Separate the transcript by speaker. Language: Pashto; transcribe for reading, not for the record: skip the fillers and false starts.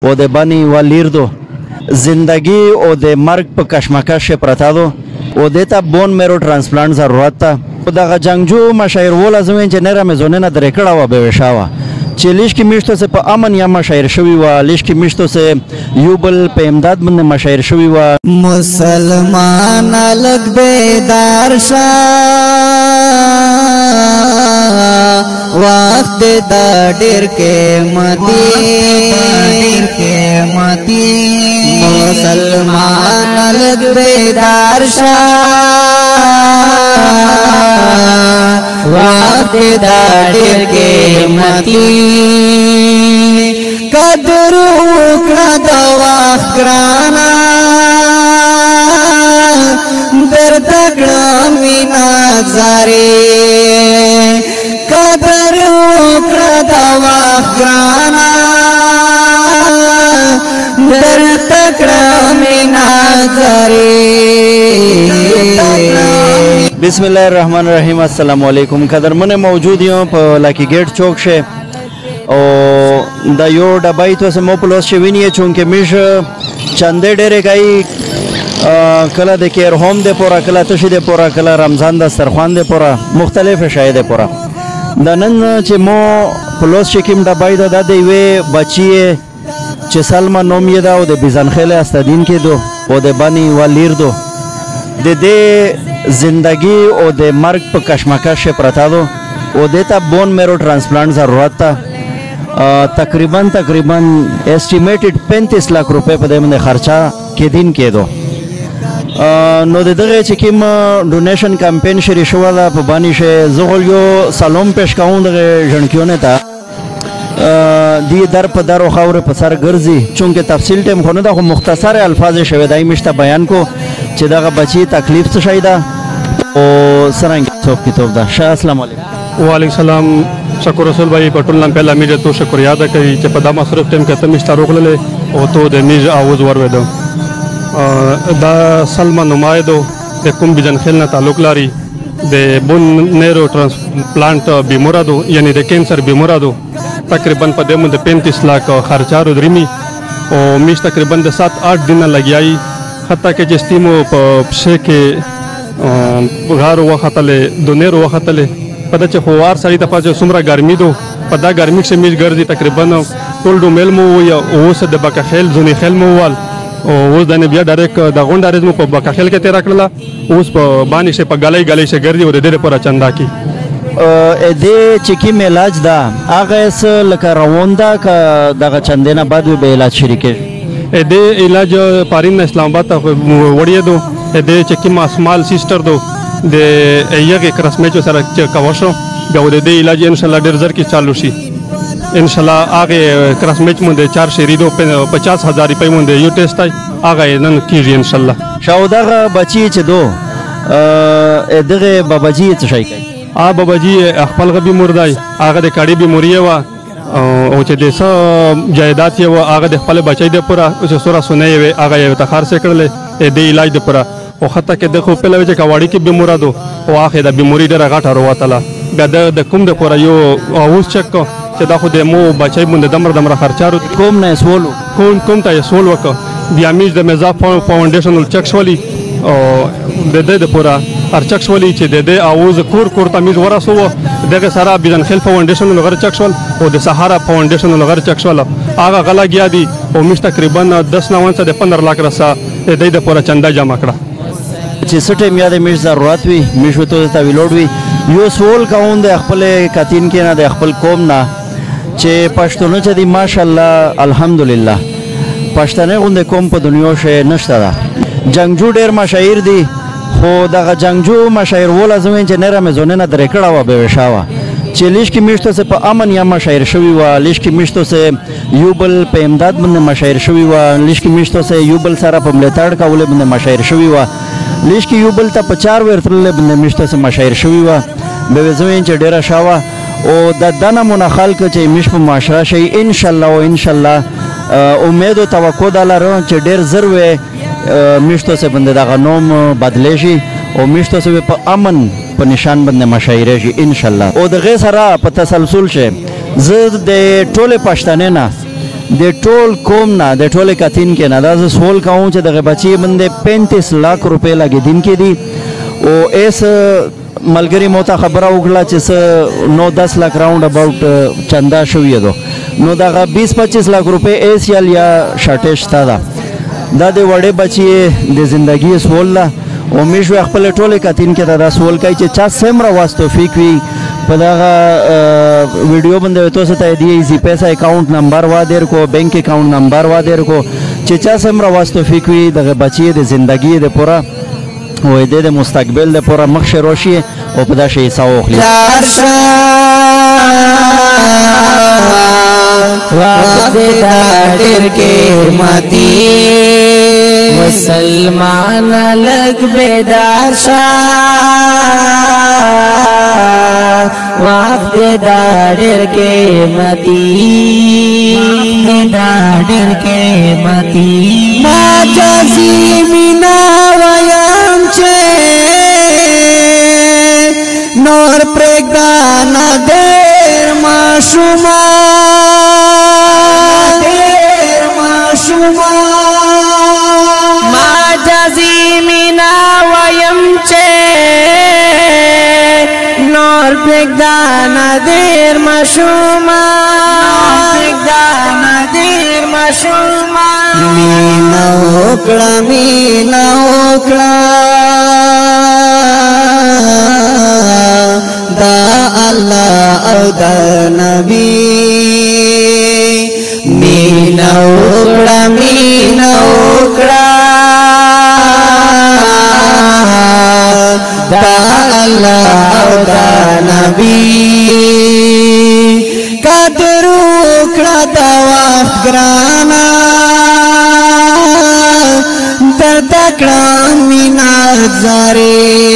Speaker 1: او د بانی و لیر دو زندگی او د مرگ په کشمکش پرتا دو او دیتا بون میرو ترانسپلانت ضرورت تا او دغه جنگجو مشایر ولا زمین چې نره مزونه درې کړه و به وشاوه چې لیش کې میشتو سه په امن یا مشایر شوی و لیش کې میشتو سه یوبل په امداد باندې مشایر شوی و
Speaker 2: مسلمان لګ بیدار شه وخت د ډیر قیمتي مسلمان لګ بیدار شه وخت د ډیر قیمتي قدر وکړه د وخت ګرانا درته کړم وینا زارې قدر وکړه د وخت ګرانا درته کړم وینا زارې
Speaker 1: بسم الله الرحمن الرحیم السلام علیکم قدرمن موجود یم په لاکی گیټ چوک شه او دا یو ډبای تو سمو پلوس شوینی چونکه میش چنده ډېرې گئی کله د کیر هوم د پورا کله تشی د پورا کله رمضان د سرخوان د پورا مختلف شاید د پورا د نن چې مو پلوس شکیم ډبای د دی بچی چې سلمہ نوم یې دا او د بیزنخیل استادین کې دو او د بانی ولیر دو د دې زندگی او د مرگ په کشمکش پرتا دو او دیتا بون میرو ترانسپلانت ضرورت تا تقریبا ایسټیمیټډ 35 लाख रुपए په دې باندې خرچه کې دین کې دو نو دغه چې کوم ډونیشن کمپین شری شو دا په باندې شه زغل یو سلام پېښ کوم دغه ژوندکیونه تا دی در په درو خاور په سر ګرځي چونکه تفصیل ټیم خو نه دا مختصر الفاظ شوی دای مشته بیان کو چې دغه بچی تکلیف څه شي دا او سرنګ څوک کتاب دا شاه السلام علیکم
Speaker 3: وعلیکم السلام شکر رسول بھائی پټول نن پہلا میجه تو شکر یاد کوي چې په دا مصرف ټیم کې تم اشتراک لله او تو د میج आवाज ورودو دا سلمہ نمایدو د کوم بجنخیل نه تعلق لري د بون نیرو ترانسپلانت بیمورادو یعنی د کینسر بیمورادو تقریبا په دمو د 35 लाख خرچارو درمی او میش تقریبا د 7-8 दिन لګیای حتی کې چې ستیمو په شه کې غارو وختله دونیرو وختله پدا چې خوار سړی ته پاتې سمره ګرمي دو پدا ګرمي کې میج ګرځي تقریبا ټول ډومل مو یا اوس د بکخیل زونی خیل مو وال او اوس د بیا ډایرک د غونډارز مو په بکخیل کې تیر کړل اوس په باندې شه په غلې شه ګرځي او د دې پر چندا کی
Speaker 1: دې چې کی علاج دا هغه اس لکه رواندا ک دغه چندنه بعد به علاج شریکه
Speaker 3: دې علاج پارین اسلام آباد ته وړي دو دې چې کی ماسمال سیسټر دو د یغه کرسمچو سره چې کاوشو بیا د دې علاج ان شاء الله ډیر زر کې چالو شي ان شاء الله هغه کرسمچ مونږ 4 شریدو 50,000 روپۍ مونږ یو ټیسټ هغه نن کیږي ان شاء الله
Speaker 1: شاودغه بچی چې دو دغه باباجی څه شي کوي
Speaker 3: باباجی خپل غبي مردای هغه د کاړي بیماری و او چې د څه جایدات یو هغه د خپل بچی د پورا اوس سورا سنې وي هغه یو تخار سره کړل د علاج د پورا او حتی کې د خو په لوي چې کاوړی کې بیمورادو او اخر د بیماری ډیره غټه وروتله د کوم د پورا یو اوس چک چې دا خو د مو بچی باندې دمر خرچارو
Speaker 1: کوم نه سوالو
Speaker 3: کوم ته سوال وک بیا میز د مزا فاونډیشن چک شولي او د دې د پورا ارچک شولي چې د دې اوز کور ته میز ورسو دغه سره بيزن خل فاونډیشن لغر چک شول او د سهارا فاونډیشن لغر چک شول هغه غلا گیا دي او مش تقریبا 10 نوانسه د 15 लाख رسا د دې د پورا چندا جمع کړه
Speaker 1: چې سټه میا د میش ضرورت وي میش وته ته ویلوډ وي یو سوال کاوند خپل کاتین کې نه د خپل قوم نه چې پښتون چې دی ماشاءالله الحمدلله پښتنه غوند قوم په دنیا شه نشته دا جنگجو ډیر مشاهیر دي خو دغه جنگجو مشاهیر ول ازمن چې نره مزونه نه درې کړه و به وشاوه چې لیش کې میشتو سه په امن یا مشاهیر شوی و لیش کې میشتو سه یوبل په امداد باندې مشاهیر شوی و لیش کې میشتو سه یوبل سره په ملتاړ کول باندې مشاهیر شوی و لیش کې یوبل ته په 4 ورتل باندې میشتو سه مشاهیر شوی و به زمين چې ډیره شاوه او د دنه منخل کې چې میش په معاشره شي ان شاء الله او ان شاء الله امید او توقع دلاره چې ډیر زر میشتو سه باندې دغه نوم بدلی شي او میشتو سه په امن په نشان باندې مشاهیره شي ان شاء الله او دغه سره په تسلسل شي زه د ټوله پښتنې نه د ټول قوم نه د ټولې کتین کې نه دا زه سوال کوم چې دغه بچی باندې 35 लाख روپۍ لګېدون کې دي او ایس ملګری مو ته خبره وکړه چې 9-10 लाख راوند اباوټ چندا شوی دو نو دغه 20-25 लाख روپۍ ایس یا شارټیج تا دا د وړې بچی د زندگی سوال لا او میشو خپل ټوله کتین کې دا سوال کوي چې چا سمره واسطو فکوي په دا ویډیو باندې تاسو ته دی ایزی پیسہ اکاؤنٹ نمبر وا دیر کو بینک اکاؤنٹ نمبر وا دیر کو چې چا سمره واسطو فکوي د بچی د زندگی د پورا او د مستقبل د پورا مخ روشي او په دا شی ساوخلی
Speaker 2: وقت ډېر کې ماتي مسلمان لګ بیدار شه وقت ډېر کې ماتي ډېر کې ماتي ما جزي مینا ويم چې نور پرګدان ډېر ماشومان ما جزي مینا ويم چې نور پرګدان ډېر ماشومان مینا وکړه دا الله او دا نبی مینا وکړه دا الله او دا نبی قدر وکړه دا وخت ګرانا درد کړه مینا زاري